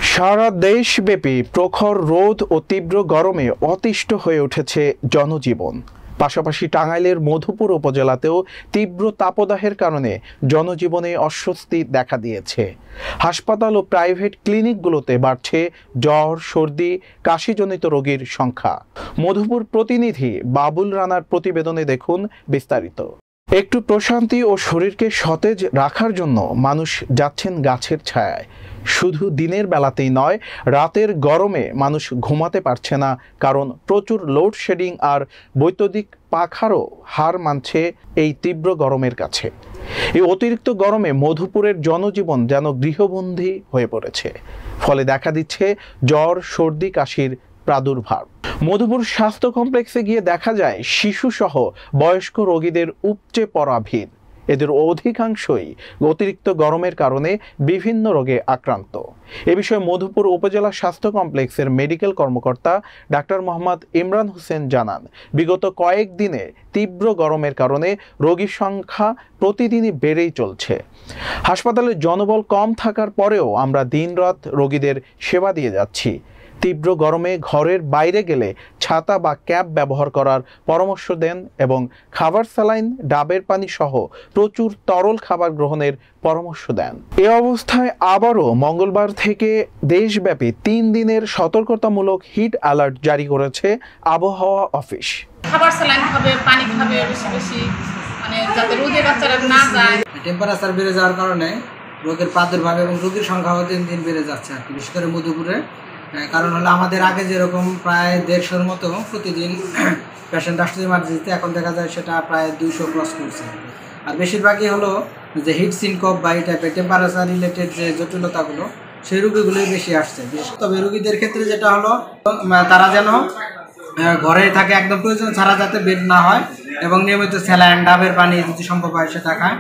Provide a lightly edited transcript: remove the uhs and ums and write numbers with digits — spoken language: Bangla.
সারা দেশব্যাপী প্রখর রোদ ও তীব্র গরমে অতিষ্ঠ হয়ে উঠেছে জনজীবন। পাশাপাশি টাঙ্গাইলের মধুপুর উপজেলাতেও তীব্র তাপদাহের কারণে জনজীবনে অস্বস্তি দেখা দিয়েছে। হাসপাতাল ও প্রাইভেট ক্লিনিকগুলোতে বাড়ছে জ্বর, সর্দি, কাশিজনিত রোগীর সংখ্যা। মধুপুর প্রতিনিধি বাবুল রানার প্রতিবেদনে দেখুন বিস্তারিত। একটু প্রশান্তি ও শরীরকে সতেজ রাখার জন্য মানুষ যাচ্ছেন গাছের ছায়ায়। শুধু দিনের বেলাতেই নয়, রাতের গরমে মানুষ ঘুমাতে পারছে না, কারণ প্রচুর লোডশেডিং আর বৈদ্যুতিক পাখারও হার মানছে এই তীব্র গরমের কাছে। এই অতিরিক্ত গরমে মধুপুরের জনজীবন যেন গৃহবন্দী হয়ে পড়েছে। ফলে দেখা দিচ্ছে জ্বর, সর্দি, কাশির প্রাদুর্ভাব। মধুপুর স্বাস্থ্য কমপ্লেক্সে গিয়ে দেখা যায় শিশুসহ বয়স্ক রোগীদের উপচে পড়া ভিড়। এদের অধিকাংশই অতিরিক্ত গরমের কারণে বিভিন্ন রোগে আক্রান্ত। এ বিষয়ে মধুপুর উপজেলা স্বাস্থ্য কমপ্লেক্সের মেডিকেল কর্মকর্তা ডাক্তার মোহাম্মদ ইমরান হোসেন জানান, বিগত কয়েকদিনে তীব্র গরমের কারণে রোগীর সংখ্যা প্রতিদিনই বেড়েই চলছে। হাসপাতালে জনবল কম থাকার পরেও আমরা দিনরাত রোগীদের সেবা দিয়ে যাচ্ছি। তীব্র গরমে ঘরের বাইরে গেলে ছাতা বা ক্যাপ ব্যবহার করার পরামর্শ দেন এবং খাবার, স্যালাইন, ডাবের পানি সহ প্রচুর তরল খাবার গ্রহণের পরামর্শ দেন। এ অবস্থায় আবারও মঙ্গলবার থেকে দেশব্যাপী 3 দিনের সতর্কতামূলক হিট অ্যালার্ট জারি করেছে আবহাওয়া অফিস। খাবার, স্যালাইন খাবে, পানি খাবে বেশি বেশি, মানে যাতে রোদে বাচ্চারা না যায়। টেম্পারেচার বেড়ে যাওয়ার কারণে রোগের প্রাদুর্ভাব এবং রোগীর সংখ্যাও দিন দিন বেড়ে যাচ্ছে আর কি, বিশেষ করে মধুপুরে। কারণ হলো আমাদের আগে যেরকম প্রায় 150-র মতো প্রতিদিন পেশেন্ট আসছে ইমার্জেন্সিতে, এখন দেখা যায় সেটা প্রায় 200 ক্রস করছে। আর বেশিরভাগই হলো যে হিট সিনকপ বা এই টাইপের টেম্পারেচার রিলেটেড যে জটিলতাগুলো, সেই রোগীগুলোই বেশি আসছে। তবে রোগীদের ক্ষেত্রে যেটা হলো, তারা যেন ঘরে থাকে, একদম প্রয়োজন ছাড়া যাতে বেড না হয় এবং নিয়মিত স্যালাইন, ডাবের পানি যদি সম্ভব হয় সেটা খায়।